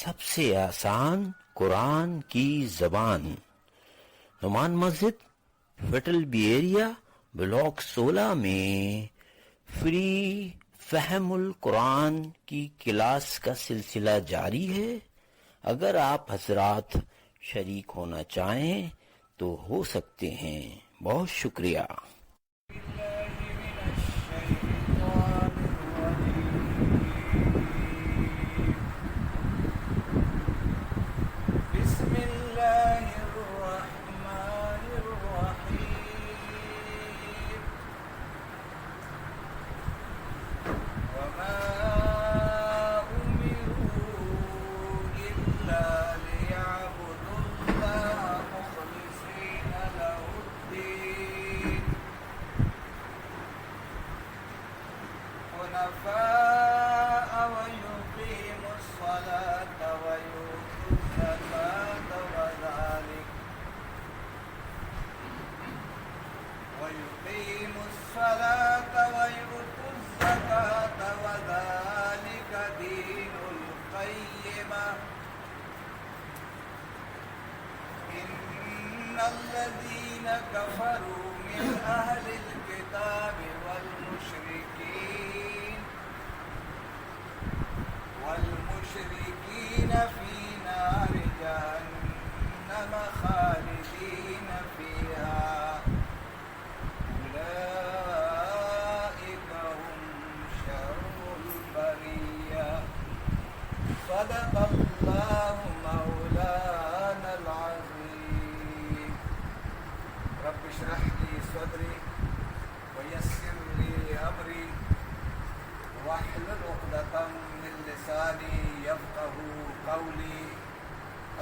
سب سے آسان قرآن کی زبان. نعمان مسجد، فیٹل بی ایریا، بلاک 16 میں فری فہم القرآن کی کلاس کا سلسلہ جاری ہے. اگر آپ حضرات شریک ہونا چاہیں تو ہو سکتے ہیں. بہت شکریہ. بسم اللہ الرحمن الرحیم. وما أمروا إلا ليعبدوا الله مخلصين له الدين حنفاء ويقيموا الصلاة ويؤتوا الزكاة وذلك دين القيمة. إن الذين كفروا من أهل الكتاب والمشركين في نار جهنم خالدين فيها أولئك هم شر البرية. صدق الله مولانا العظيم. رب اشرح لي صدري ويسر لي أمري واحلل عقدة من لساني يفقهوا قولي.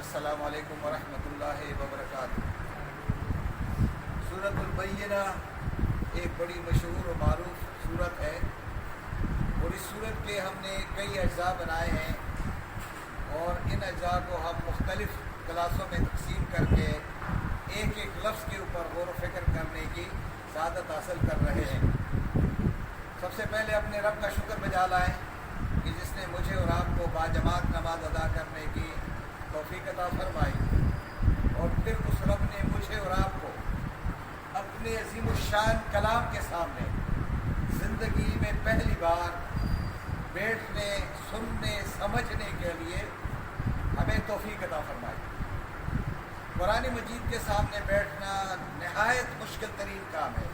السلام علیکم ورحمۃ اللہ وبرکاتہ. سورۃ البینہ ایک بڑی مشہور و معروف سورت ہے، اور اس سورت کے ہم نے کئی اجزاء بنائے ہیں، اور ان اجزاء کو ہم مختلف کلاسوں میں تقسیم کر کے ایک ایک لفظ کے اوپر غور و فکر کرنے کی سعادت حاصل کر رہے ہیں. سب سے پہلے اپنے رب کا شکر بجا لائیں کہ جس نے مجھے اور آپ کو باجماعت نماز ادا کرنے کی توفیق عطا فرمائی، اور پھر اس رب نے مجھے اور آپ کو اپنے عظیم الشان کلام کے سامنے زندگی میں پہلی بار بیٹھنے، سننے، سمجھنے کے لیے ہمیں توفیق عطا فرمائی. قرآن مجید کے سامنے بیٹھنا نہایت مشکل ترین کام ہے،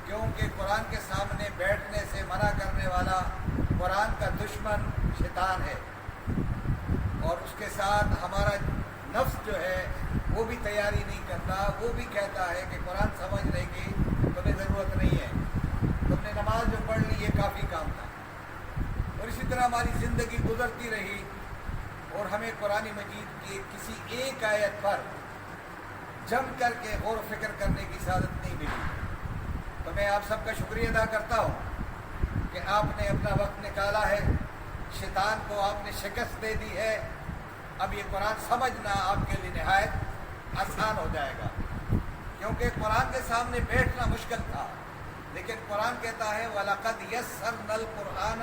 کیونکہ قرآن کے سامنے بیٹھنے سے منع کرنے والا قرآن کا دشمن شیطان ہے، اور اس کے ساتھ ہمارا نفس جو ہے وہ بھی تیاری نہیں کرتا. وہ بھی کہتا ہے کہ قرآن سمجھنے کی تمہیں ضرورت نہیں ہے، تم نے نماز جو پڑھ لی یہ کافی کام تھا. اور اسی طرح ہماری زندگی گزرتی رہی اور ہمیں قرآن مجید کی کسی ایک آیت پر جم کر کے غور و فکر کرنے کی سعادت نہیں ملی. تو میں آپ سب کا شکریہ ادا کرتا ہوں کہ آپ نے اپنا وقت نکالا ہے، شیطان کو آپ نے شکست دے دی ہے. اب یہ قرآن سمجھنا آپ کے لیے نہایت آسان ہو جائے گا، کیونکہ قرآن کے سامنے بیٹھنا مشکل تھا، لیکن قرآن کہتا ہے وَلَقَدْ يَسَّرْنَا الْقُرْآنَ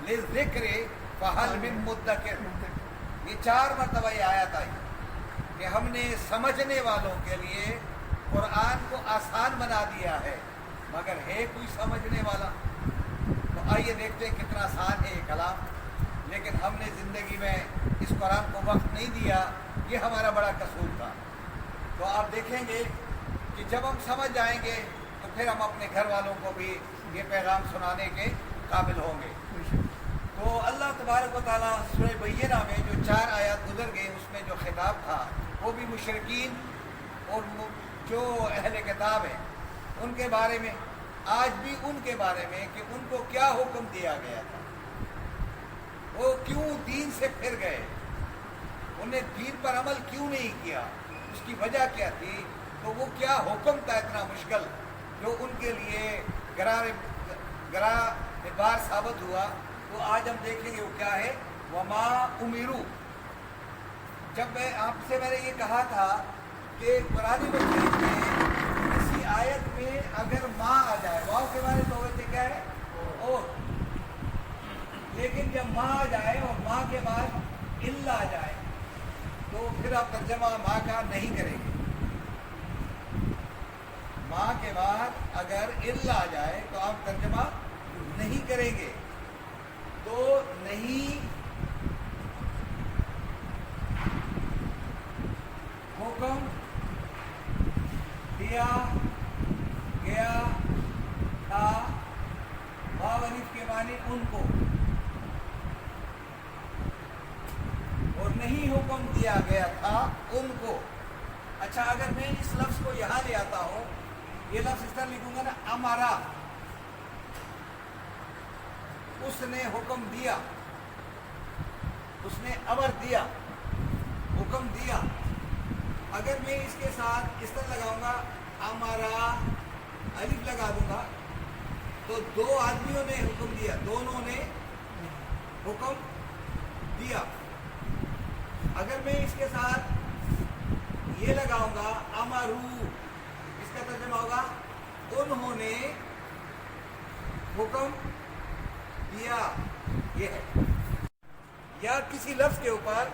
لِلذِّكْرِ فَهَلْ مِن مُدَّكِرٍ. یہ 4 مرتبہ یہ آیت آئی کہ ہم نے سمجھنے والوں کے لیے قرآن کو آسان بنا دیا ہے، مگر ہے کوئی سمجھنے والا؟ تو آئیے دیکھتے ہیں کتنا آسان ہے یہ کلام، لیکن ہم نے زندگی میں اس قرآن کو وقت نہیں دیا. یہ ہمارا بڑا قصور تھا. تو آپ دیکھیں گے کہ جب ہم سمجھ جائیں گے تو پھر ہم اپنے گھر والوں کو بھی یہ پیغام سنانے کے قابل ہوں گے. تو اللہ تبارک و تعالیٰ سورہ بینہ میں جو 4 آیات گزر گئے اس میں جو خطاب تھا وہ بھی مشرکین اور جو اہل کتاب ہیں ان کے بارے میں، آج بھی ان کے بارے میں کہ ان کو کیا حکم دیا گیا تھا، وہ کیوں دین سے پھر گئے، انہیں دین پر عمل کیوں نہیں کیا، اس کی وجہ کیا تھی. تو وہ کیا حکم تھا اتنا مشکل جو ان کے لیے گراں بار ثابت ہوا. تو آج ہم دیکھیں گے وہ کیا ہے. وما امروا. جب میں نے یہ کہا تھا کہ قرآن مجید میں کسی آیت میں اگر ماں آ جائے، واؤ کے بارے تو ویسے کیا ہے اور، لیکن جب ماں آ جائے اور ماں کے بعد इल्ला आ जाए तो फिर आप तर्जमा माँ का नहीं करेंगे। माँ के बाद अगर इल्ला आ जाए तो आप तर्जमा नहीं करेंगे। तो नहीं हुक्म दिया गया था, वाव अलिफ के माने उनको, और नहीं हुक्म दिया गया था उनको। अच्छा, अगर मैं इस लफ्ज को यहां ले आता हूं, ये लफ्ज इस तरह लिखूंगा ना, अमारा, उसने हुक्म दिया, उसने अमर दिया, हुक्म दिया। अगर मैं इसके साथ इस तरह लगाऊंगा, अमारा, अलिफ लगा दूंगा, तो दो आदमियों ने हुक्म दिया, दोनों ने हुक्म दिया। अगर मैं इसके साथ ये लगाऊंगा, अमरू, इसका तर्जुमा होगा उन्होंने हुक्म दिया। ये है। या किसी लफ्ज के ऊपर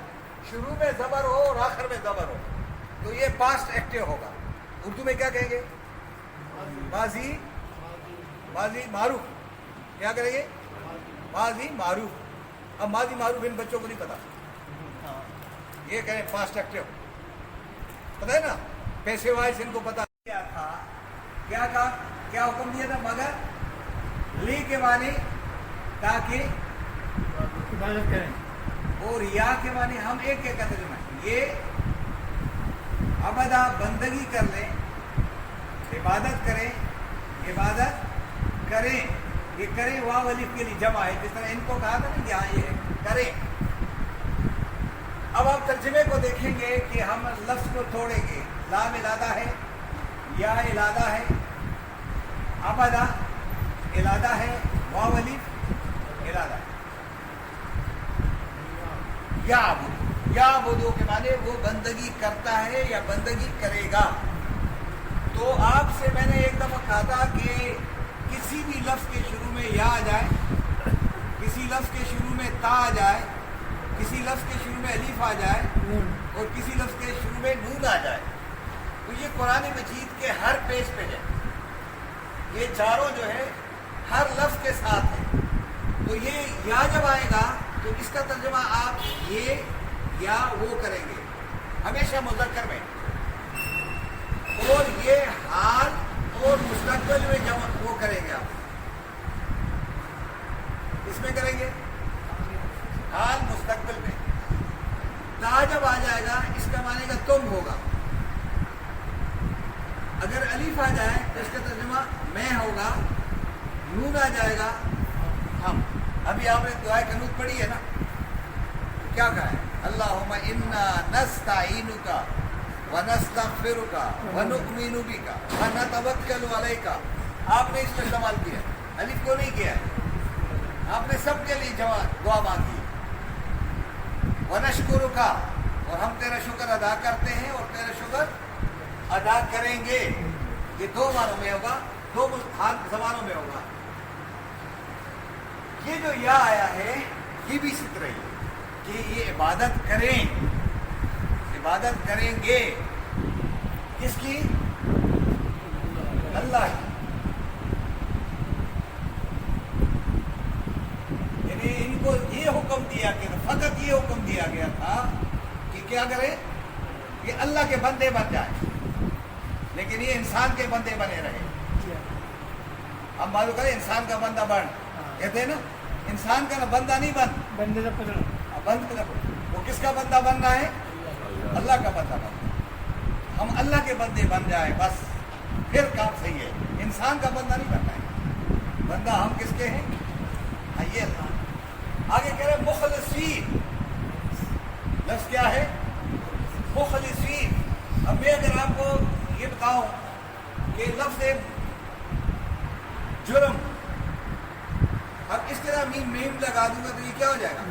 शुरू में जबर हो और आखिर में जबर हो तो ये पास्ट एक्टिव होगा। उर्दू में क्या कहेंगे? माजी, माजी मारूफ। क्या करेंगे? माजी मारूफ। अब माजी मारूफ इन बच्चों को नहीं पता, ये कहें पास्ट एक्टिव, पता है ना? पैसे वाइज इनको पता क्या था, क्या कहा, क्या हुक्म दिया था? मगर ली के माने ताकि इबादत करें, और या के माने हम एक के कहते हैं, ये अबदा बंदगी कर लें, इबादत करें, इबादत करें। ये करें वाव अलिफ के लिए जमा है, जिस तरह इनको कहा था ना कि हाँ ये करें। अब आप तर्जुमे को देखेंगे कि हम लफ्ज को तोड़ेंगे। लाम इलादा है, या इलादा है, अबदा इलादा है, वाव अलिफ इलादा है। या बुदू के माने वो बंदगी करता है या बंदगी करेगा। तो आपसे मैंने एक दफा कहा था कि किसी भी लफ्ज के शुरू में या आ जाए, किसी लफ्ज के शुरू में ता आ जाए, किसी लफ्ज के शुरू में अलीफ आ जाए और किसी लफ्ज के शुरू में नून आ जाए, तो ये कुरान मजीद के हर पेज पे है। ये चारों जो है हर लफ्ज के साथ है। तो ये या जब आएगा तो इसका तर्जुमा आप ये या वो करेंगे हमेशा मुज़क्कर में, और ये हाल और मुस्तक़बिल में जब वो करेंगे आप इसमें करेंगे हाल मुस्तक़बिल में। ता जब आ जाएगा इसका माने का तुम होगा। अगर अलीफ आ जाए तो इसका तर्जुमा मैं होगा, नून आ जाएगा हम। अभी आपने दुआ कनूत पढ़ी है ना, क्या कहा है? अल्लाहुम्मा इन्ना नस्तईनुका व नस्तगफिरुका व नु'मिनु बिका व नतवक्कलु अलैका। आपने इसको इस्तेमाल किया, अलिफ को नहीं किया है। आपने सबके लिए दुआ मांगी। व नशकुरुका, और हम तेरा शुक्र अदा करते हैं और तेरा शुक्र अदा करेंगे। ये दो मानों में होगा, दो जमानों में होगा। ये जो या आया है ये भी इसी तरह ही कि ये इबादत करें, इबादत करेंगे किसकी? अल्लाह की। यानी इनको ये हुक्म दिया गया, फकत ये हुक्म दिया गया था कि क्या करें? ये अल्लाह के बंदे बन जाए, लेकिन ये इंसान के बंदे बने रहे। हम मालूम करें इंसान का बंदा बन, कहते हैं ना, इंसान का ना बंदा नहीं बन, बंदे का पकड़ो, बंद कर। वो किसका बंदा बनना है? अल्लाह का बंदा बनना। हम अल्लाह के बंदे बन जाए बस, फिर काम सही है। इंसान का बंदा नहीं बनना है। बंदा हम किसके हैं? ये अल्लाह। आगे कह रहे मुखलिसीन। लफ्ज़ क्या है? मुखलिसीन। अब मैं अगर आपको ये बताऊं कि लफ्ज़ जुर्म, अब इस तरह मीम लगा दूंगा तो ये क्या हो जाएगा?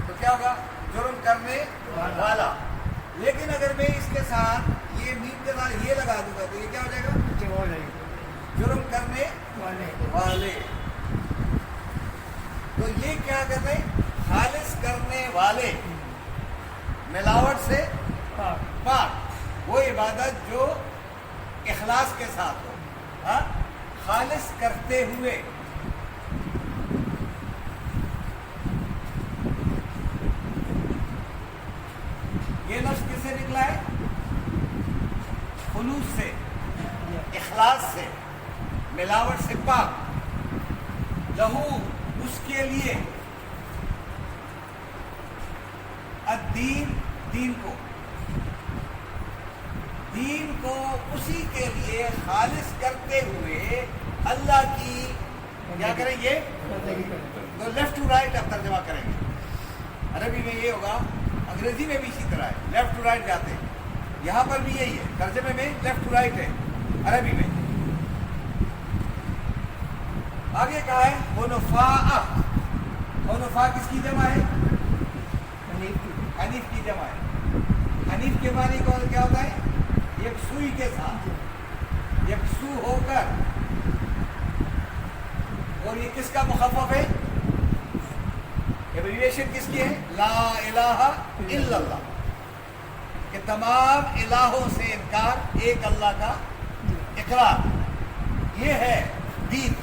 तो क्या होगा? जुर्म करने वाला। लेकिन अगर मैं इसके साथ ये मीम के साथ ये लगा दूंगा तो ये क्या हो जाएगा? जुर्म करने वाले। तो ये क्या कहते हैं? खालिस वाले, मिलावट से पाक पाक, वो इबादत जो इखलास के साथ हो, हाँ, खालिस करते हुए। ये लफ्ज़ किससे निकला है? खुलूस से, इखलास से, मिलावट से पाक। लहू, उसके लिए, अद्दीन, दीन को उसी के लिए खालिस करते हुए अल्लाह की, क्या करेंगे? तो लेफ्ट टू राइट अब तर्जमा करेंगे। अरबी में ये होगा, अंग्रेजी में भी इसी तरह है, लेफ्ट टू राइट जाते हैं। यहाँ पर भी यही है, तर्जमे में लेफ्ट टू राइट है अरबी में। आगे कहा है हुनफा। हुनफा किसकी जमा है? हनीफ की जमा है। हनीफ के मानी को क्या होता है? यकसुई के साथ, यकसू होकर। और ये किसका मुखफ़फ़ है? एब्रिविएशन किसकी है? ला इलाहा इल्लल्लाह, कि तमाम इलाहों से इनकार, एक अल्लाह का इकरार। ये है दीन।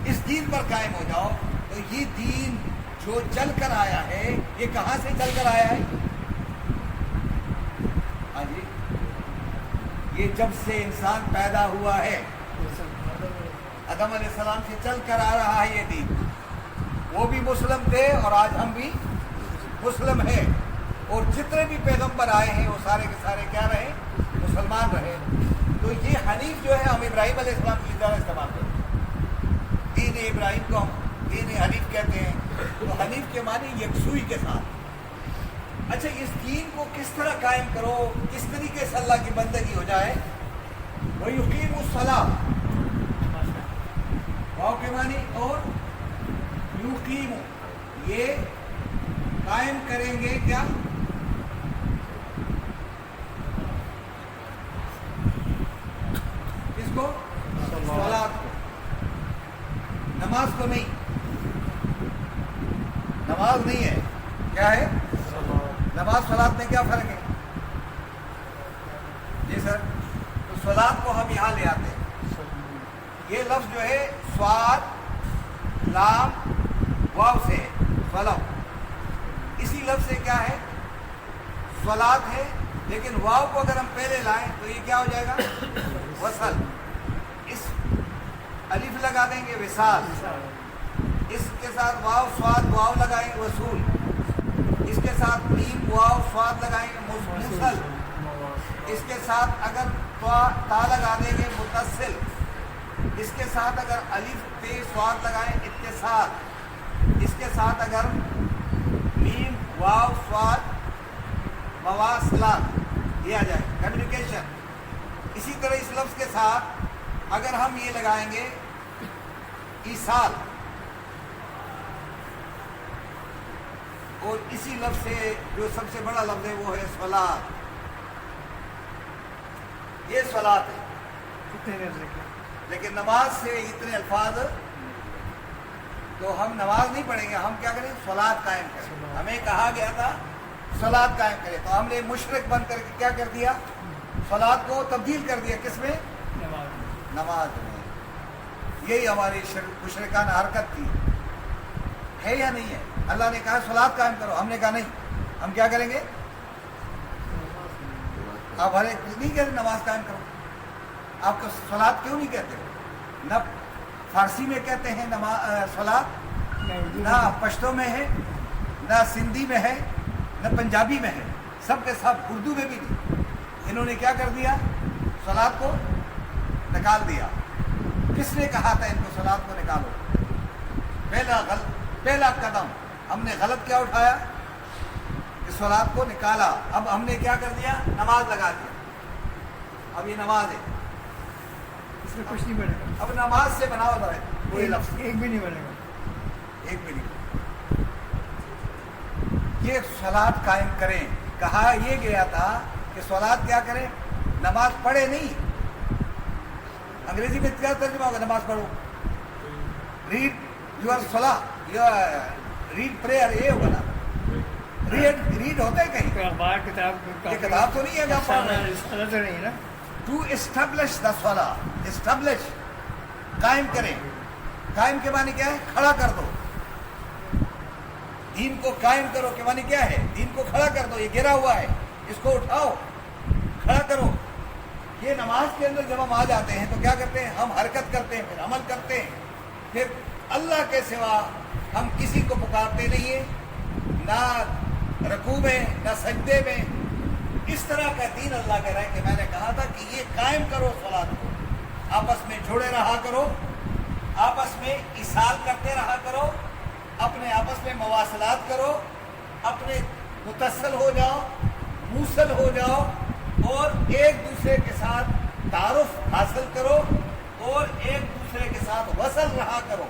इस दीन पर कायम हो जाओ। तो ये दीन जो चल कर आया है, ये कहाँ से चल कर आया है? हाँ जी, ये जब से इंसान पैदा हुआ है, आदम अलैहिस्सलाम से चल कर आ रहा है ये दीन। वो भी मुस्लिम थे और आज हम भी मुस्लिम हैं। और जितने भी पैगंबर आए हैं वो सारे के सारे क्या रहे? मुसलमान रहे। तो ये हनीफ जो है, हम इब्राहिम अलैहिस्सलाम की ज़्यादा इस्तेमाल करते हैं। दीन इब्राहिम को हम दीन हनीफ कहते हैं। तो हनीफ के माने यकसुई के साथ। अच्छा, इस दीन को किस तरह कायम करो, किस तरीके से अल्लाह की बंदगी हो जाए? वह युकीमुस्सलाह, वाव के मानी, और युकीमु, ये कायम करेंगे क्या? किसको? सलात को, नमाज को नहीं। नमाज नहीं है, क्या है? नमाज सलात में क्या फर्क है? जी सर, तो सलात को हम यहाँ ले आते हैं। ये लफ्ज़ जो है स्वाद, लाम, वाव से है, फलम। इसी लफ्ज़ से क्या है? सलात है, लेकिन वाव को अगर हम पहले लाएं तो ये क्या हो जाएगा? वसल। इस अलिफ लगा देंगे, विसाल। इसके साथ वाव स्वाद वाव लगाएंगे, वसूल। इसके साथ मीम वाव स्वाद लगाएंगे, मुसल। इसके साथ अगर ता लगा देंगे, मुतसिल। इसके साथ अगर अलिफ पे स्वाद लगाएं, इत्तिसाल। इसके साथ अगर मीम वाव स्वाद मवासलात, ये आ जाए, कम्युनिकेशन। इसी तरह इस लफ्ज़ के साथ अगर हम ये लगाएंगे ईसाल, और इसी लफ्ज़ से जो सबसे बड़ा लफ्ज़ है वो है सलात। ये सलात है। लेकिन नमाज से इतने अल्फाज, तो हम नमाज नहीं पढ़ेंगे, हम क्या करें? सलात कायम करें। हमें कहा गया था सलात कायम करें, तो हमने मुशरिक बन करके क्या कर दिया? सलात को तब्दील कर दिया। किसमें? नमाज में। यही हमारी मुशरिकाना हरकत थी, है या नहीं है? अल्लाह ने कहा सलात कायम करो, हमने कहा नहीं, हम क्या करेंगे? आप हर एक नहीं कहते नमाज कायम करो। आपको सलात क्यों नहीं कहते हो? न फारसी में कहते हैं सलात, ना पश्तो में है, ना सिंधी में है, न पंजाबी में है, सब के सब उर्दू में भी नहीं। इन्होंने क्या कर दिया? सलात को निकाल दिया। किसने कहा था इनको सलात को निकालो? पहला कदम हमने गलत क्या उठाया कि सलात को निकाला। अब हमने क्या कर दिया? नमाज लगा दिया। अब ये नमाज है, इसमें कुछ नहीं बनेगा। अब नमाज से बनाओ रहे कोई लफ्ज़, एक भी नहीं बनेगा। एक भी नहीं। ये सलात कायम करें, कहा ये गया था कि सलात क्या करें? नमाज पढ़े नहीं। अंग्रेजी में क्या तर्जुमा होगा? नमाज पढ़ो, रीड योर सलाह, योर रीड प्रेयर, ये होगा ना। रीड होता है कहीं? कोई अखबार किताब ये किताब तो नहीं है जो आप पढ़ रहे हैं। रिसाला तो नहीं है ना। टू एस्टेब्लिश द सला, एस्टेब्लिश कायम करें। कायम के माने क्या है? खड़ा कर दो। दीन को कायम करो के माने क्या है? दीन को खड़ा कर दो। ये गिरा हुआ है, इसको उठाओ, खड़ा करो। ये नमाज के अंदर जब हम आ जाते हैं तो क्या करते हैं? हम हरकत करते हैं, फिर अमल करते हैं, फिर अल्लाह के सिवा हम किसी को पुकारते नहीं है, ना रकू में ना सजदे में। इस तरह का दीन अल्लाह कह रहा है कि मैंने कहा था कि ये कायम करो सलात को, आपस में जुड़े रहा करो, आपस में इसाल करते रहा करो, अपने आपस में मवासलात करो, अपने मुतस्सल हो जाओ, मूसल हो जाओ और एक दूसरे के साथ तारुफ हासिल करो और एक दूसरे के साथ वसल रहा करो।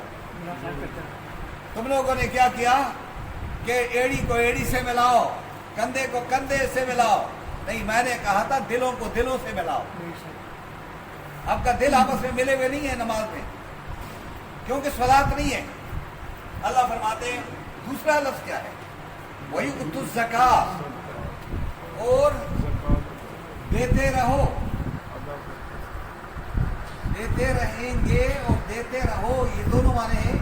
तुम लोगों ने क्या किया कि एड़ी को एड़ी से मिलाओ, कंधे को कंधे से मिलाओ। नहीं, मैंने कहा था दिलों को दिलों से मिलाओ। आपका दिल आपस में मिले हुए नहीं है नमाज में, क्योंकि सलात नहीं है। अल्लाह फरमाते हैं दूसरा लफ्ज क्या है? वही उतुस ज़कात, और देते रहो, देते रहेंगे और देते रहो, ये दोनों माने हैं।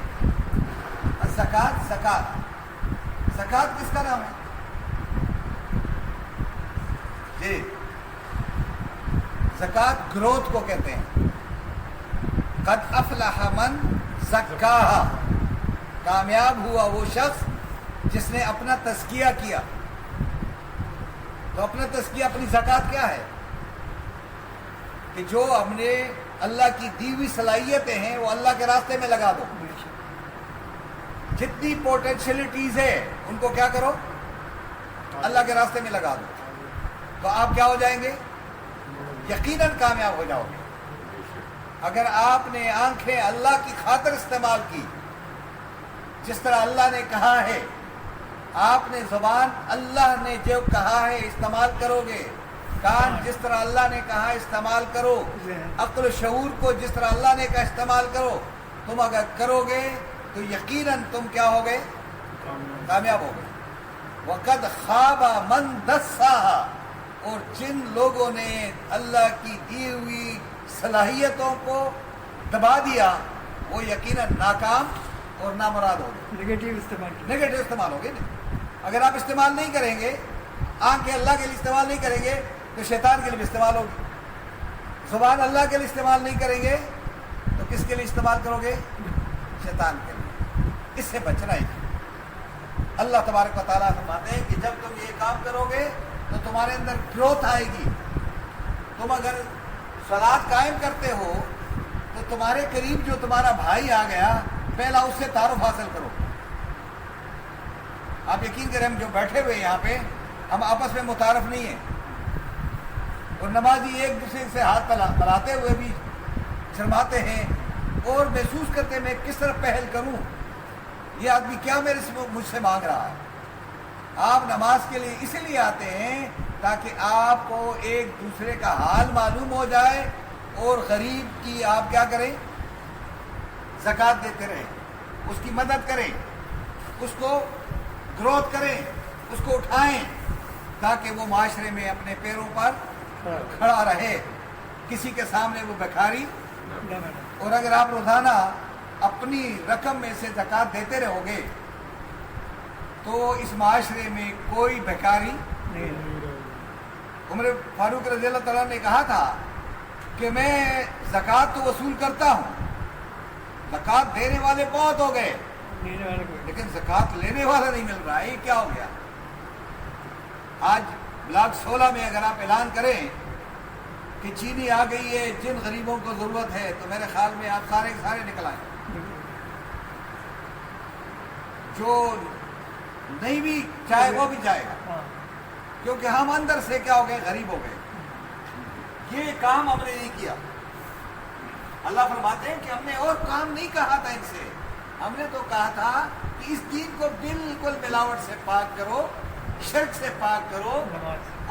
ज़कात, ज़कात, ज़कात किसका नाम है? जी, ज़कात ग्रोथ को कहते हैं। क़द अफ़लह मन ज़क्काहा, कामयाब हुआ वो शख्स जिसने अपना तज़किया किया। तो अपना तज़किया, अपनी ज़कात क्या है? कि जो हमने अल्लाह की दी हुई सलाहियतें हैं वो अल्लाह के रास्ते में लगा दो। जितनी पोटेंशियलिटीज है उनको क्या करो? अल्लाह के रास्ते में लगा दो। तो आप क्या हो जाएंगे? यकीनन कामयाब हो जाओगे। अगर आपने आंखें अल्लाह की खातिर इस्तेमाल की, जिस तरह अल्लाह ने कहा है, आपने ज़ुबान अल्लाह ने जो कहा है इस्तेमाल करोगे, कान जिस तरह अल्लाह ने कहा इस्तेमाल करो, अक्ल शऊर को जिस तरह अल्लाह ने कहा इस्तेमाल करो, तुम अगर करोगे तो यकीनन तुम क्या हो गए? कामयाब हो गए। वक़द ख़ाबा मन दस्साहा, और जिन लोगों ने अल्लाह की दी हुई सलाहियतों को दबा दिया वो यकीनन नाकाम और नामुराद हो गए। नेगेटिव इस्तेमाल, नेगेटिव इस्तेमाल हो गए। अगर आप इस्तेमाल नहीं करेंगे, आंखें अल्लाह के लिए इस्तेमाल नहीं करेंगे तो शैतान के लिए भी इस्तेमाल होगी। ज़ुबान अल्लाह के लिए इस्तेमाल नहीं करेंगे तो किसके लिए इस्तेमाल करोगे? शैतान के लिए। इससे बचना ही। अल्लाह तबारक व तआला फरमाते हैं कि जब तुम ये काम करोगे तो तुम्हारे अंदर ग्रोथ आएगी। तुम अगर सलात कायम करते हो तो तुम्हारे करीब जो तुम्हारा भाई आ गया, पहला उससे तारुफ हासिल करो। आप यकीन करें, हम जो बैठे हुए यहाँ पे, हम आपस में मुतारफ नहीं है, और नमाजी एक दूसरे से हाथ मिलाते हुए भी शर्माते हैं और महसूस करते हैं मैं किस तरह पहल करूं, ये आदमी क्या मेरे से मुझसे मांग रहा है। आप नमाज के लिए इसलिए आते हैं ताकि आपको एक दूसरे का हाल मालूम हो जाए और गरीब की आप क्या करें? ज़कात देते रहें, उसकी मदद करें, उसको ग्रोथ करें, उसको उठाएं ताकि वो माशरे में अपने पैरों पर खड़ा रहे, किसी के सामने वो भिखारी। और अगर आप रोजाना अपनी रकम में से ज़कात देते रहोगे तो इस माशरे में कोई भिखारी नहीं। उमर फारूक रज़ी अल्लाह तआला ने कहा था कि मैं ज़कात तो वसूल करता हूँ, ज़कात देने वाले बहुत हो गए लेकिन ज़कात लेने वाला नहीं मिल रहा है, ये क्या हो गया? आज ब्लॉक 16 में अगर आप ऐलान करें कि चीनी आ गई है, जिन गरीबों को ज़रूरत है, तो मेरे ख्याल में आप सारे के सारे निकल आए। जो नहीं भी चाहे वो भी जाएगा, क्योंकि हम अंदर से क्या हो गए? गरीब हो गए। ये काम हमने नहीं किया। अल्लाह फरमाते हैं कि हमने और काम नहीं कहा था इनसे, हमने तो कहा था कि इस दीन को बिल्कुल मिलावट से पाक करो, शिर्क से पाक करो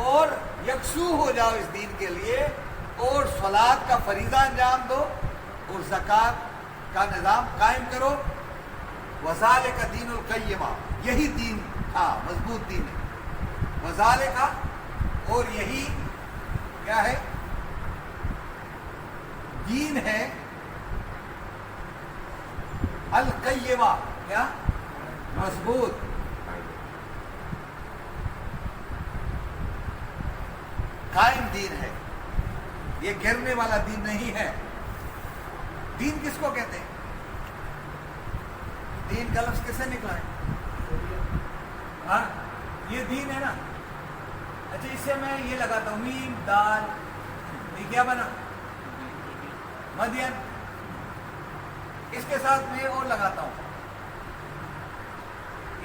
और यकसू हो जाओ इस दीन के लिए, और सलात का फरीज़ा अंजाम दो और ज़कात का निज़ाम कायम करो। वज़ालिका दीनुल क़य्यिमा, यही दीन था, मजबूत दीन है। वज़ालिका, और यही क्या है, दीन है, अल-क़य्यिमा, क्या, मजबूत, कायम दीन है। ये गिरने वाला दीन नहीं है। दीन किसको कहते हैं? दीन का लफ्ज़ किससे निकला है? हाँ, ये दीन है ना। अच्छा, इससे मैं ये लगाता हूँ मीम दाल, ये क्या बना? मदियन। इसके साथ मैं और लगाता हूँ,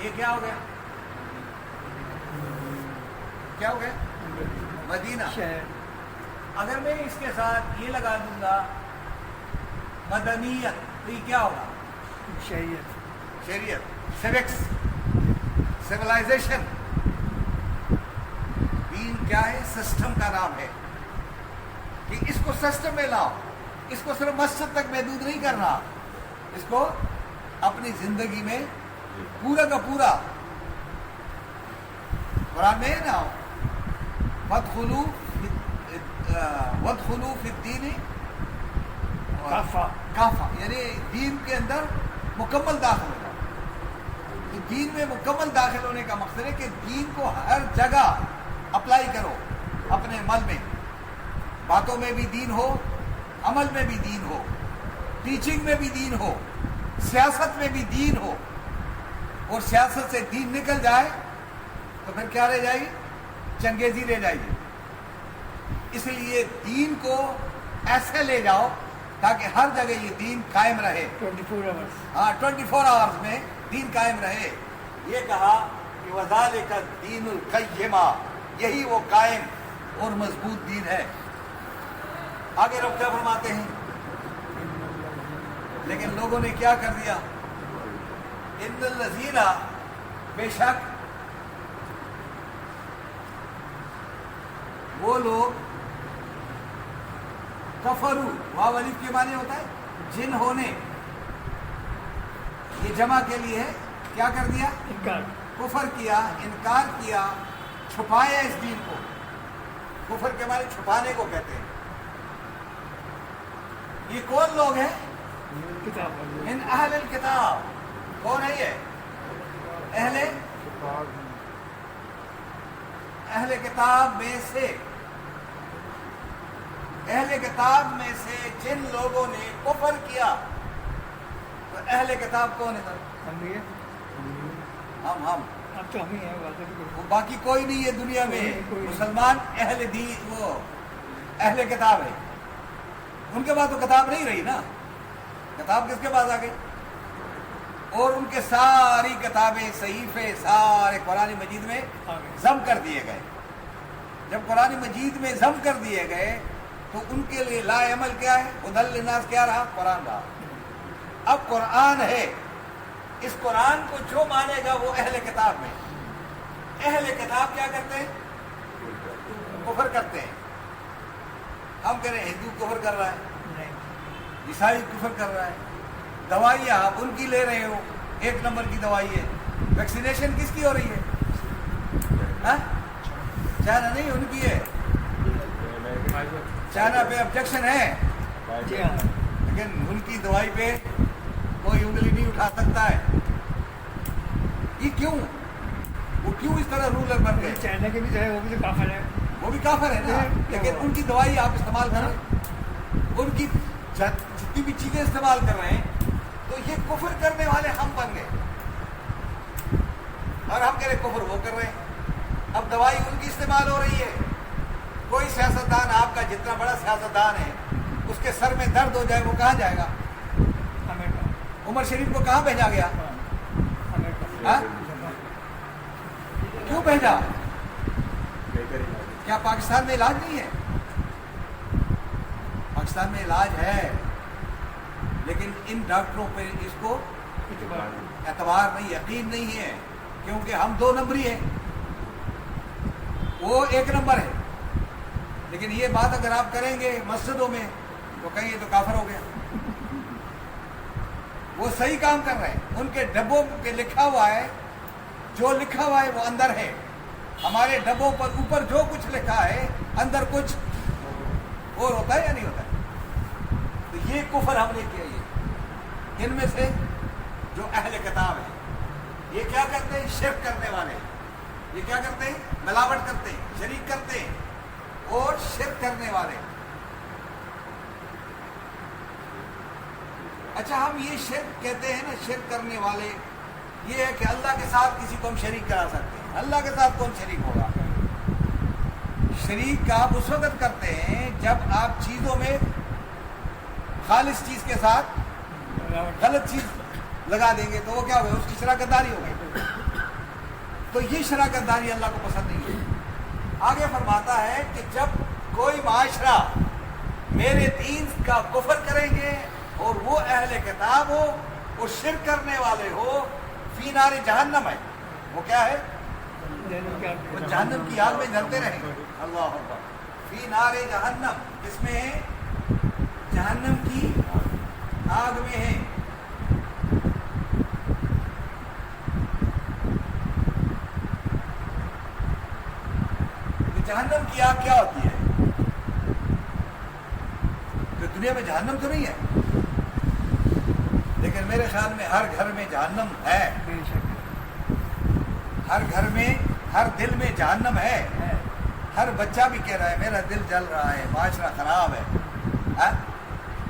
ये क्या हो गया? क्या हो गया? मदीना। अगर मैं इसके साथ ये लगा दूंगा मदनियत, तो ये क्या होगा? शरीयत। शरीयत, सिविक्स, सिविलाइजेशन। दीन क्या है? सिस्टम का नाम है कि इसको सिस्टम में लाओ। इसको सिर्फ मस्जिद तक महदूद नहीं करना, इसको अपनी जिंदगी में पूरा का पूरा। कुरान में है ना, वदखुलू फिद्दीन काफा। काफा, यानी दीन के अंदर मुकम्मल दाखिल हो जाओ। तो दीन में मुकम्मल दाखिल होने का मकसद है कि दीन को हर जगह अप्लाई करो, अपने अमल में। बातों में भी दीन हो, अमल में भी दीन हो, टीचिंग में भी दीन हो, सियासत में भी दीन हो। और सियासत से दीन निकल जाए तो फिर क्या रह जाएगी? चंगेजी रह जाएगी। इसलिए दीन को ऐसे ले जाओ ताकि हर जगह ये दीन कायम रहे। 24 आवर्स। हाँ, 24 आवर्स में दीन कायम रहे। ये कहा कि वज़ालिका दीनुल क़य्यिमा, यही वो कायम और मजबूत दीन है। आगे रब क्या फरमाते हैं? लेकिन लोगों ने क्या कर दिया? इन्नल लज़ीना, बेशक वो लोग, कफरू, वाव अलिफ के माने होता है जिन्होंने, ये जमा के लिए है, क्या कर दिया? इनकार। कुफर किया, इनकार किया, छुपाया इस दीन को। कुफर के माने छुपाने को कहते हैं। ये कौन लोग हैं? किताब। इन अहल किताब। कौन है ये? अहले किताब में से, अहले किताब में से जिन लोगों ने कुफर किया। तो अहले किताब कौन है? हम भी है। हम अब तो हम ही हैं, वाक़ई में। वो बाकी कोई नहीं है दुनिया में। कोई नहीं। मुसलमान अहले दी, वो अहले किताब है। उनके पास तो किताब नहीं रही ना, किताब किसके पास आ गई? और उनके सारी किताबें, सहीफे सारे कुरान मजीद में जम कर दिए गए। जब कुरान मजीद में जम कर दिए गए तो उनके लिए लाए अमल क्या है? हुदल लिन्नास क्या रहा? कुरान रहा। अब कुरान है, इस कुरान को जो मानेगा वो अहले किताब में। अहले किताब क्या करते हैं? कुफर करते हैं। हम कह रहे हैं हिंदू कुफर कर रहा है, नहीं। ईसाई कुफर कर रहा है। दवाइयाँ आप उनकी ले रहे हो, 1 नंबर की दवाई है। वैक्सीनेशन किसकी हो रही है? हाँ? चाइना नहीं, उनकी है। चाइना पे ऑब्जेक्शन है, जी हाँ। लेकिन उनकी दवाई पे कोई उंगली नहीं उठा सकता है। ये क्यों? वो क्यों इस तरह रूलर बन गए? चाइना के भी जो है वो भी तो काफिर है। वो भी काफिर है ना, लेकिन उनकी दवाई आप इस्तेमाल कर रहे हैं, उनकी जितनी भी चीजें इस्तेमाल कर रहे हैं, तो ये कुफर करने वाले हम बन गए। और हम कह रहे कुफर वो कर रहे हैं। अब दवाई उनकी इस्तेमाल हो रही है। कोई सियासतदान, आपका जितना बड़ा सियासतदान है, उसके सर में दर्द हो जाए, वो कहाँ जाएगा? अमेरिका। उमर शरीफ को कहाँ भेजा गया? अमेरिका। हाँ? क्यों भेजा? क्या पाकिस्तान में इलाज नहीं है? पाकिस्तान में इलाज है, लेकिन इन डॉक्टरों पे इसको एतबार नहीं, यकीन नहीं है, क्योंकि हम 2 नंबरी हैं, वो 1 नंबर है। लेकिन ये बात अगर आप करेंगे मस्जिदों में तो कहेंगे तो काफिर हो गया। वो सही काम कर रहे हैं, उनके डब्बों पे लिखा हुआ है, जो लिखा हुआ है वो अंदर है। ہمارے ڈبوں پر اوپر جو کچھ لکھا ہے اندر کچھ اور ہوتا ہے یا نہیں ہوتا ہے؟ تو یہ کفر ہم نے کیا. یہ ان میں سے جو اہل کتاب ہے یہ کیا کرتے ہیں؟ شرک کرنے والے. یہ کیا کرتے ہیں؟ ملاوٹ کرتے ہیں، شریک کرتے ہیں اور شرک کرنے والے. اچھا ہم یہ شرک کہتے ہیں نا، شرک کرنے والے، یہ ہے کہ اللہ کے ساتھ کسی کو ہم شریک کرا سکتے ہیں. اللہ کے ساتھ کون شریک ہوگا؟ شریک آپ اس وقت کرتے ہیں جب آپ چیزوں میں خالص چیز کے ساتھ غلط چیز لگا دیں گے تو وہ کیا ہوگا؟ اس کی شراکت داری ہوگی. تو یہ شراکت داری اللہ کو پسند نہیں ہے. آگے فرماتا ہے کہ جب کوئی معاشرہ میرے دین کا کفر کریں گے اور وہ اہل کتاب ہو اور شرک کرنے والے ہو، فی نار جہنم ہے. وہ کیا ہے؟ وہ جہنم کی آگ میں جلتے رہیں. اللہ اکبر. فی نار جہنم، کس میں ہے؟ جہنم کی آگ میں ہے. جہنم کی آگ کیا ہوتی ہے؟ جو دنیا میں جہنم تو نہیں ہے، لیکن میرے خیال میں ہر گھر میں جہنم ہے. ہر گھر میں، ہر دل میں جہنم ہے. ہر بچہ بھی کہہ رہا ہے میرا دل جل رہا ہے، معاشرہ خراب ہے.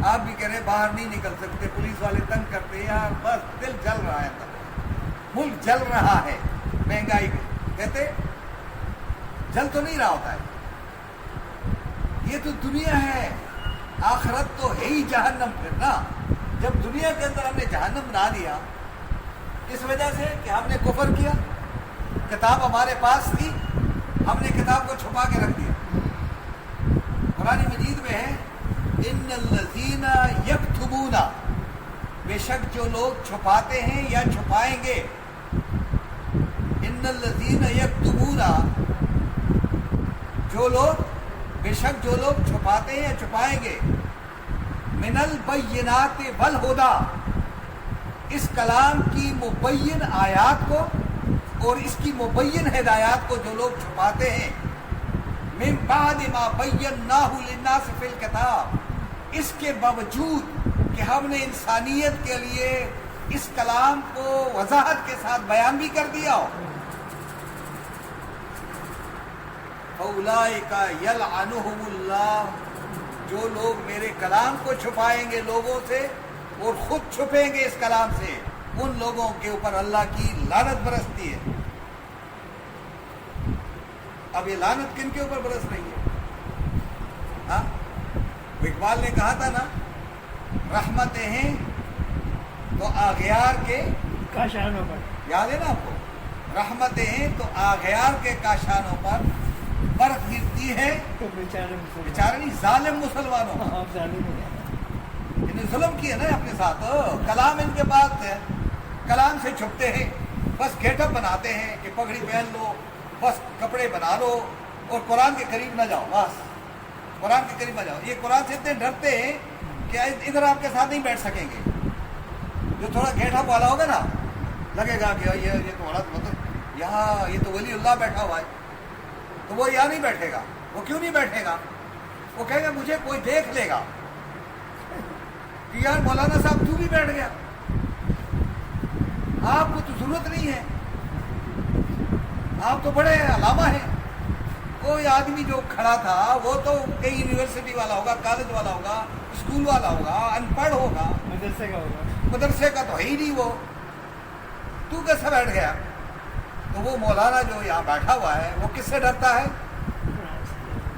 آپ بھی کہہ رہے ہیں باہر نہیں نکل سکتے، پولیس والے تنگ کرتے ہیں، یار بس دل جل رہا ہے. ملک جل رہا ہے مہنگائی میں. کہتے جل تو نہیں رہا ہوتا ہے. یہ تو دنیا ہے، آخرت تو ہے ہی جہنم. پھر نا جب دنیا کے اندر ہم نے جہنم بنا دیا اس وجہ سے کہ ہم نے کفر کیا. کتاب ہمارے پاس تھی، ہم نے کتاب کو چھپا کے رکھ دیا. قرآن مجید میں ہے ان الذین یکتمون، بے شک جو لوگ چھپاتے ہیں یا چھپائیں گے. ان الذین یکتمون، جو لوگ، بے شک جو لوگ چھپاتے ہیں یا چھپائیں گے. من البینات والہدی، اس کلام کی مبین آیات کو اور اس کی مبین ہدایات کو جو لوگ چھپاتے ہیں. من بعد ما بیناہ للناس فی الکتاب، اس کے باوجود کہ ہم نے انسانیت کے لیے اس کلام کو وضاحت کے ساتھ بیان بھی کر دیا ہو. اولئک یلعنہم اللہ، جو لوگ میرے کلام کو چھپائیں گے لوگوں سے اور خود چھپیں گے اس کلام سے، ان لوگوں کے اوپر اللہ کی لعنت برستی ہے. اب یہ لعنت کن کے اوپر برس رہی ہے؟ ہاں، اقبال نے کہا تھا نا، رحمتیں ہیں تو آغیار کے کاشانوں پر. یاد ہے نا آپ کو؟ رحمتیں ہیں تو آغیار کے کاشانوں پر برف گرتی ہے تو بیچارے بیچارے نہیں، ظالم مسلمانوں پر. آپ ظالم ہو گئے. انہیں ظلم کیا نا اپنے ساتھ. کلام ان کے پاس ہے، کلام سے چھپتے ہیں، بس گیٹ اپ بناتے ہیں کہ پگڑی پہن لو، بس کپڑے بنا لو اور قرآن کے قریب نہ جاؤ. بس قرآن کے قریب نہ جاؤ. یہ قرآن سے اتنے ڈرتے ہیں کہ ادھر آپ کے ساتھ نہیں بیٹھ سکیں گے. جو تھوڑا گیٹ اپ والا ہوگا نا، لگے گا کہ یہ تو مطلب یہاں یہ تو ولی اللہ بیٹھا ہوا ہے، تو وہ یہاں نہیں بیٹھے گا. وہ کیوں نہیں بیٹھے گا؟ وہ کہے گا مجھے کوئی دیکھ لے گا کہ یار مولانا صاحب تو بھی بیٹھ گیا، آپ کو تو ضرورت نہیں ہے، آپ تو بڑے علامہ ہیں. کوئی آدمی جو کھڑا تھا وہ تو کئی یونیورسٹی والا ہوگا، کالج والا ہوگا، اسکول والا ہوگا، ان پڑھ ہوگا، مدرسے کا ہوگا. مدرسے کا تو ہے ہی نہیں. وہ تو کیسے بیٹھ گیا؟ تو وہ مولانا جو یہاں بیٹھا ہوا ہے وہ کس سے ڈرتا ہے؟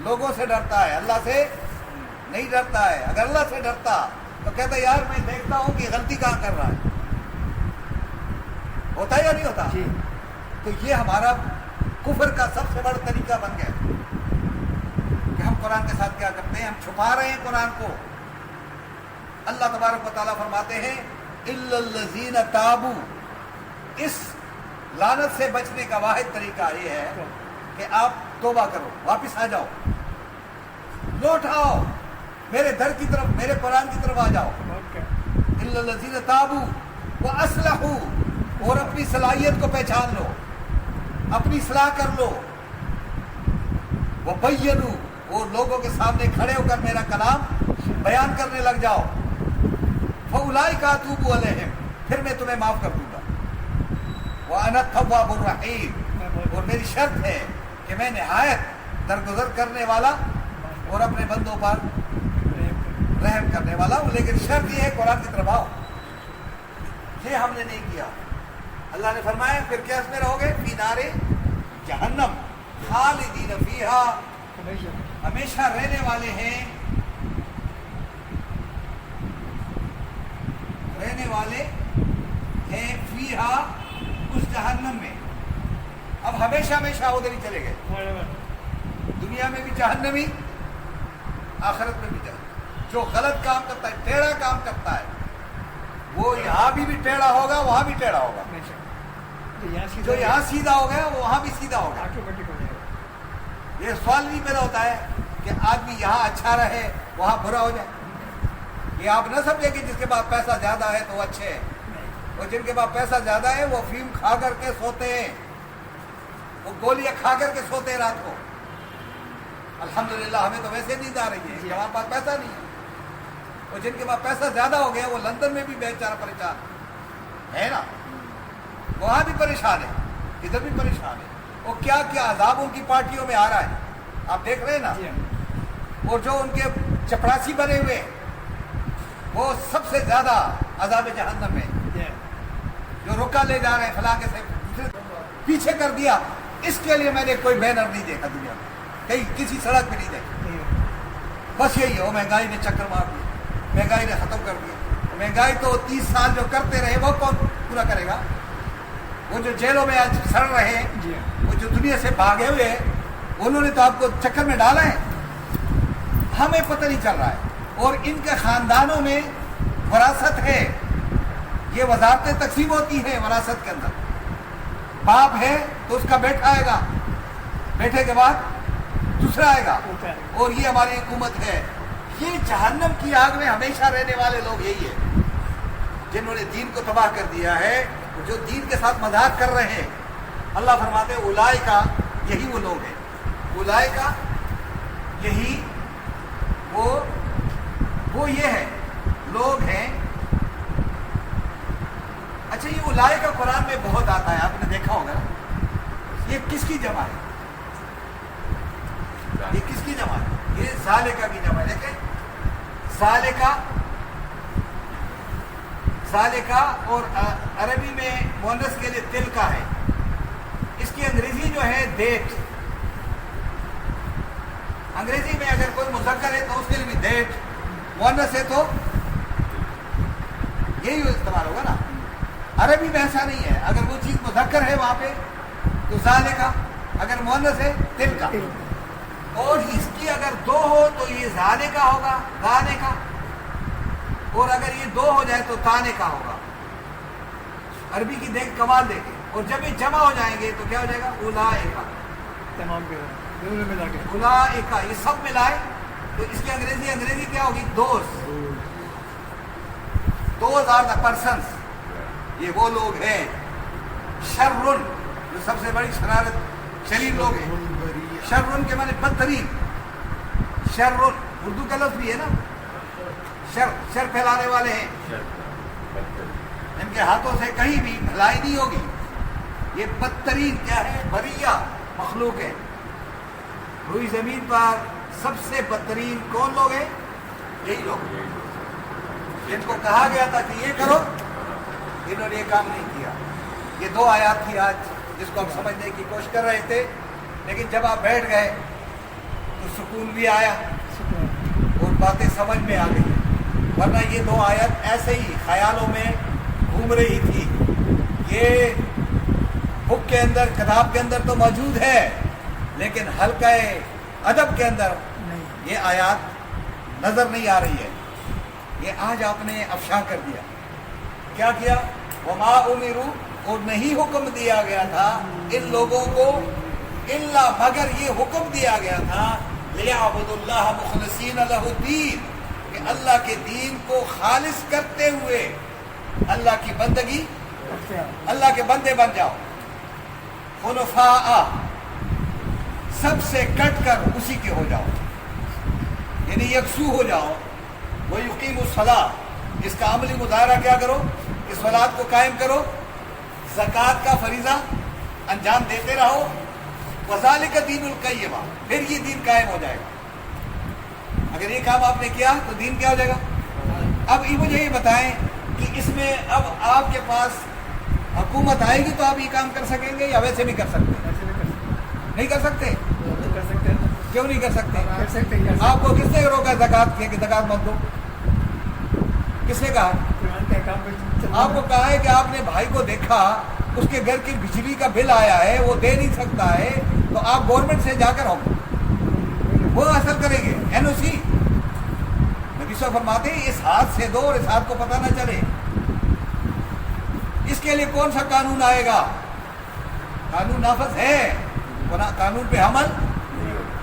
لوگوں سے ڈرتا ہے، اللہ سے نہیں ڈرتا ہے. اگر اللہ سے ڈرتا تو کہتا یار میں دیکھتا ہوں کہ غلطی کہاں کر رہا ہے. ہوتا ہے یا نہیں ہوتا؟ جی. تو یہ ہمارا کفر کا سب سے بڑا طریقہ بن گیا کہ ہم قرآن کے ساتھ کیا کرتے ہیں؟ ہم چھپا رہے ہیں قرآن کو. اللہ تبارک و تعالیٰ فرماتے ہیں الا الذین تابوا، اس لعنت سے بچنے کا واحد طریقہ یہ ہے کہ آپ توبہ کرو، واپس آ جاؤ، لوٹ آؤ میرے در کی طرف، میرے قرآن کی طرف آ جاؤ. الا الذین تابوا واصلحوا، اور اپنی صلاحیت کو پہچان لو، اپنی اصلاح کر لو، वबय्यनु, वो लोगों के सामने खड़े होकर मेरा कलाम बयान करने लग जाओ। फउलाइका अतूबु अलैहिम, फिर मैं तुम्हें माफ कर दूंगा। व अना तव्वाबुर रहीम, और मेरी शर्त है कि मैं निहायत दरगुजर करने वाला और अपने बंदों पर रहम करने वाला हूँ। लेकिन शर्त ये है कुरान की तरफ आओ। ये हमने नहीं किया। अल्लाह ने फरमाया फिर क्या इसमें रहोगे? फी नारे जहन्नम खालिदीन फीहा, हमेशा रहने वाले हैं, रहने वाले हैं फीहा, उस जहन्नम में। अब हमेशा हमेशा उधर ही चले गए। दुनिया में भी जहन्नमी, आखिरत में भी जहन्नम। जो गलत काम करता है, टेढ़ा काम करता है, वो यहाँ भी टेढ़ा होगा, वहां भी टेढ़ा होगा। जो यहाँ सीधा हो गया वो वहां भी सीधा होगा। ये सवाल नहीं मेरा होता है कि आदमी यहाँ अच्छा रहे वहां बुरा हो जाए। ये आप न समझे कि जिसके पास पैसा ज्यादा है तो वो अच्छे हैं, और जिनके पास पैसा ज्यादा है वो अफीम खा करके सोते हैं, वो गोलियां खा करके सोते हैं रात को। अल्हम्दुलिल्लाह हमें तो वैसे नींद आ रही है कि हमारे पास पैसा नहीं है। और जिनके पास पैसा ज्यादा हो गया वो लंदन में भी बेचारा परेशान है ना, वहां भी परेशान है, इधर भी परेशान है। और क्या क्या अजाब उनकी पार्टियों में आ रहा है, आप देख रहे हैं ना। और जो उनके चपरासी बने हुए वो सबसे ज्यादा अजाब जहन्नम में, जो रुका ले जा रहे हैं फलां के से पीछे कर दिया। इसके लिए मैंने कोई बैनर नहीं देखा दुनिया में, कहीं किसी सड़क पे नहीं देखा। बस यही है, महंगाई ने चक्कर मार दिया, महंगाई ने खत्म कर दिया। महंगाई तो 30 साल जो करते रहे वो कौन पूरा करेगा? वो जो जेलों में आज सड़ रहे हैं, वो जो दुनिया से भागे हुए हैं, उन्होंने तो आपको चक्कर में डाला है, हमें पता नहीं चल रहा है। और इनके खानदानों में वरासत है, ये वजारतें तकसीम होती हैं वरासत के अंदर। बाप है तो उसका बेटा आएगा, बेटे के बाद दूसरा आएगा, और ये हमारी हुकूमत है। ये जहन्नम की आग में हमेशा रहने वाले लोग यही है, जिन्होंने दीन को तबाह कर दिया है, जो दीन के साथ मजाक कर रहे हैं। अल्लाह फरमाते हैं उलाइका, यही वो लोग हैं, उलाइका यही वो ये है लोग हैं। अच्छा, ये उलाइका कुरान में बहुत आता है, आपने देखा होगा। ये किसकी जमा है? ये किसकी जमा है? ये सालिका की जमा है। देखें, सालिका और अरबी में मुअन्नस के लिए तिल का है। इसकी अंग्रेजी जो है डेट। अंग्रेजी में अगर कोई मुज़क्कर है तो उसके लिए भी डेट, मुअन्नस है तो यही इस्तेमाल होगा ना। अरबी में ऐसा नहीं है, अगर वो चीज मुज़क्कर है वहां पे तो सालिका, अगर मुअन्नस है तिल का। और इसकी अगर दो हो तो ये जाने का होगा, गाने का, और अगर ये दो हो जाए तो ताने का होगा। अरबी की देख कमाल देखे। और जब ये जमा हो जाएंगे तो क्या हो जाएगा? उलाइका, तमाम के दोनों मिला के उलाइका, ये सब मिलाए तो इसकी अंग्रेजी क्या होगी? दोज आर द पर्सन्स, ये वो लोग हैं। शर्रुन, जो सबसे बड़ी शरारत शरीर लोग हैं। शर्रुन के माने बदतरीन। शर्रुन उर्दू का लफ्ज भी है ना, शर फैलाने वाले हैं। इनके हाथों से कहीं भी भलाई नहीं होगी। ये बदतरीन क्या है? बरिया मखलूक है। पूरी जमीन पर सबसे बदतरीन कौन लोग हैं? यही लोग। जिनको कहा गया था कि ये करो, इन्होंने ये काम नहीं किया। ये दो आयत थी आज जिसको हम समझने की कोशिश कर रहे थे, लेकिन जब आप बैठ गए तो सुकून भी आया और बातें समझ में आ गई। वरना ये दो आयत ऐसे ही ख्यालों में घूम रही थी। ये बुक के अंदर, किताब के अंदर तो मौजूद है, लेकिन हल्का अदब के अंदर ये आयत नजर नहीं आ रही है। ये आज आपने अफशा कर दिया। क्या किया? वमा उमिरू, और नहीं हुक्म दिया गया था इन लोगों को इल्ला, मगर ये हुक्म दिया गया था लियअबुदुल्लाह मुखलिसीन लहुद्दीन, कि अल्लाह के दीन को खालिस करते हुए अल्लाह की बंदगी, अल्लाह के बंदे बन जाओ। खुलफा, سب سے کٹ کر اسی کے ہو جاؤ، یعنی یکسو ہو جاؤ. وَيُقِيمُ الصَّلَاةَ، اس کا عملی مظاہرہ کیا کرو؟ اس صلاۃ کو قائم کرو، زکوٰۃ کا فریضہ انجام دیتے رہو. وَذَلِكَ دِينُ الْقَيِّمَةِ، پھر یہ دین قائم ہو جائے گا. اگر یہ کام آپ نے کیا تو دین کیا ہو جائے گا. اب مجھے یہ بتائیں کہ اس میں اب آپ کے پاس حکومت آئے گی تو آپ یہ کام کر سکیں گے یا ویسے نہیں کر سکتے؟ نہیں کر سکتے. کیوں نہیں کر سکتے؟ آپ کو کس نے روکا زکوٰۃ کے کہ زکوٰۃ مت دو؟ کس نے کہا؟ آپ کو کہا ہے کہ آپ نے بھائی کو دیکھا اس کے گھر کی بجلی کا بل آیا ہے، وہ دے نہیں سکتا ہے، تو آپ گورنمنٹ سے جا کر وہ حاصل کریں گے NOC. نبی صلی اللہ علیہ وسلم فرماتے ہیں اس ہاتھ سے دو اور اس ہاتھ کو پتہ نہ چلے. اس کے لیے کون سا قانون آئے گا؟ قانون نافذ ہے، قانون پہ عمل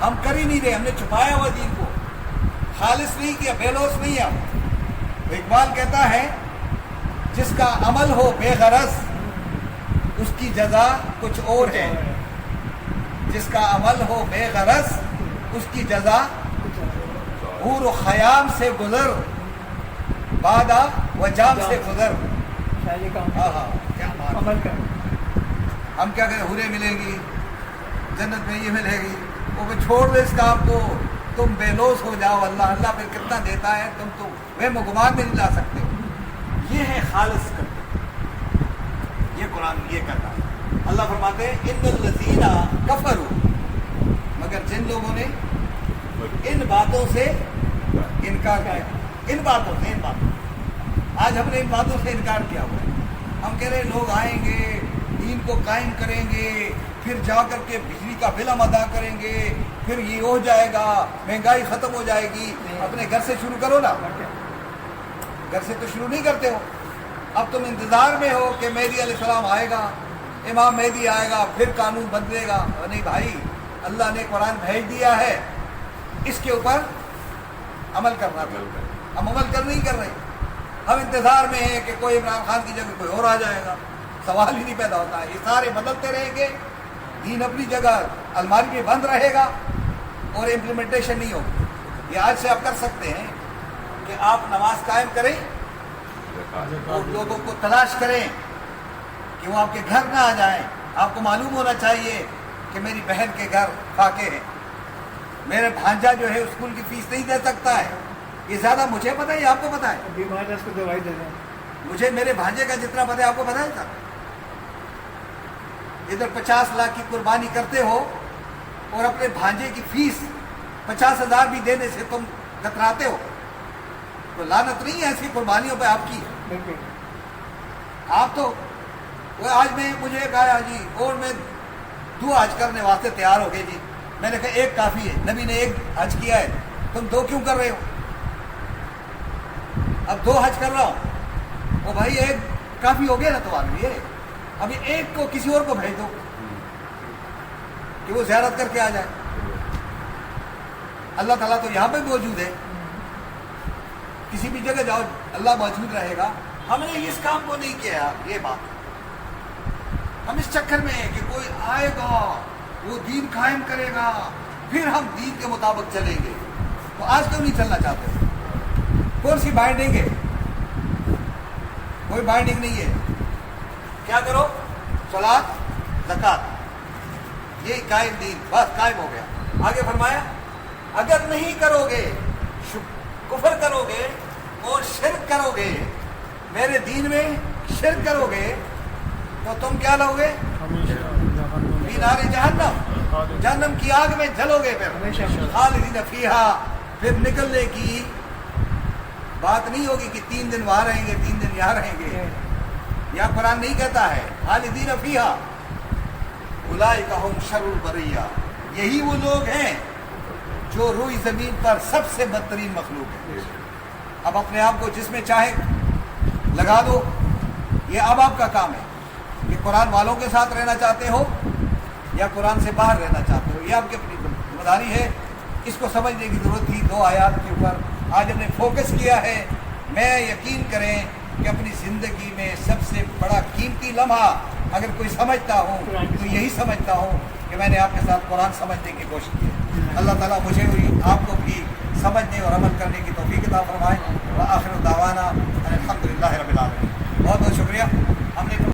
ہم کر ہی نہیں رہے. ہم نے چھپایا ہوا دین کو، خالص نہیں کیا، بے لوث نہیں ہے. اقبال کہتا ہے جس کا عمل ہو بے غرض اس کی جزا کچھ اور ہے. جس کا عمل ہو بے غرض اس کی جزا حور و خیام سے گزر، بادہ و جام سے گزر. ہم کیا کہیں حوریں ملیں گی جنت میں، یہ ملے گی، وہ چھوڑ دے اس کام کو، تم بے لوث ہو جاؤ. اللہ پھر کتنا دیتا ہے، تم تو وہم و گمان میں نہیں لا سکتے. یہ ہے خالص کرتے، یہ قرآن یہ کرتا ہے. اللہ فرماتے ہیں ان الذین کفروا، مگر جن لوگوں نے ان باتوں سے انکار کیا. ان باتوں سے آج ہم نے ان باتوں سے انکار کیا ہوا ہے. ہم کہہ رہے لوگ آئیں گے، دین کو قائم کریں گے، پھر جا کر کے بجلی کا بل ہم ادا کریں گے، پھر یہ ہو جائے گا، مہنگائی ختم ہو جائے گی. اپنے گھر سے شروع کرو نا، گھر سے تو شروع نہیں کرتے ہو. اب تم انتظار میں ہو کہ مہدی علیہ السلام آئے گا، امام مہدی آئے گا، پھر قانون بدلے گا. نہیں بھائی، اللہ نے قرآن بھیج دیا ہے، اس کے اوپر عمل کرنا تھا. ہم عمل نہیں کر رہے. ہم انتظار میں ہیں کہ کوئی عمران خان کی جگہ کوئی اور آ جائے گا. سوال ہی نہیں پیدا ہوتا ہے. یہ سارے بدلتے رہیں گے، دین اپنی جگہ الماری میں بند رہے گا اور امپلیمنٹیشن نہیں ہوگی. یہ آج سے آپ کر سکتے ہیں کہ آپ نماز قائم کریں اور لوگوں کو تلاش کریں کہ وہ آپ کے گھر نہ آ جائیں. آپ کو معلوم ہونا چاہیے کہ میری بہن کے گھر فاقے ہیں، میرے بھانجا جو ہے اسکول کی فیس نہیں دے سکتا ہے. یہ زیادہ مجھے پتہ ہے یا آپ کو پتہ ہے؟ بیمار ہے اس کو دوائی دے دیں. مجھے میرے بھانجے کا جتنا پتہ ہے آپ کو پتہ ہے تھا. ادھر 50 لاکھ کی قربانی کرتے ہو اور اپنے بھانجے کی فیس 50,000 بھی دینے سے تم کتراتے ہو، تو لعنت نہیں ہے ایسی قربانیوں پہ آپ کی. آپ تو آج میں مجھے کہا جی اور میں 2 حج کرنے واسطے تیار ہو گئے جی. میں نے کہا ایک کافی ہے، نبی نے 1 حج کیا ہے، تم 2 کیوں کر رہے ہو؟ اب 2 حج کر رہا ہوں، وہ بھائی 1 کافی ہو گیا نا تمہارے لیے. ابھی 1 کو کسی اور کو بھیج دو کہ وہ زیارت کر کے آ جائے. اللہ تعالیٰ تو یہاں پہ موجود ہے، کسی بھی جگہ جاؤ اللہ موجود رہے گا. ہم نے اس کام کو نہیں کیا. یہ بات ہم اس چکر میں ہیں کہ کوئی آئے گا وہ دین قائم کرے گا، پھر ہم دین کے مطابق چلیں گے. تو آج کیوں نہیں چلنا چاہتے؟ کون سی بائنڈنگ ہے؟ کوئی بائنڈنگ نہیں ہے. کیا کرو؟ صلاۃ، زکوٰۃ، یہ قائم دین، بس قائم ہو گیا. آگے فرمایا اگر نہیں کرو گے، کفر کرو گے اور شرک کرو گے، میرے دین میں شرک کرو گے تو تم کیا لو گے؟ نار جہنم، جہنم کی آگ میں جلو گے. پھر خالدین فیہا، پھر نکلنے کی بات نہیں ہوگی کہ 3 دن وہاں رہیں گے 3 دن یہاں رہیں گے. یا قرآن نہیں کہتا ہے خالدین فیہا اولئک ھم شر البریہ، یہی وہ لوگ ہیں جو روئی زمین پر سب سے بدترین مخلوق ہے. اب اپنے آپ کو جس میں چاہے لگا دو، یہ اب آپ کا کام ہے کہ قرآن والوں کے ساتھ رہنا چاہتے ہو یا قرآن سے باہر رہنا چاہتے ہو. یہ آپ کی اپنی ذمہ داری ہے. اس کو سمجھنے کی ضرورت تھی. 2 آیات کے اوپر آج ہم نے فوکس کیا ہے. میں یقین کریں کہ اپنی زندگی میں سب سے بڑا قیمتی لمحہ اگر کوئی سمجھتا ہوں تو یہی سمجھتا ہوں کہ میں نے آپ کے ساتھ قرآن سمجھنے کی کوشش کی ہے۔ اللہ تعالیٰ مجھے اور آپ کو بھی سمجھنے اور عمل کرنے کی توفیق عطا فرمائے۔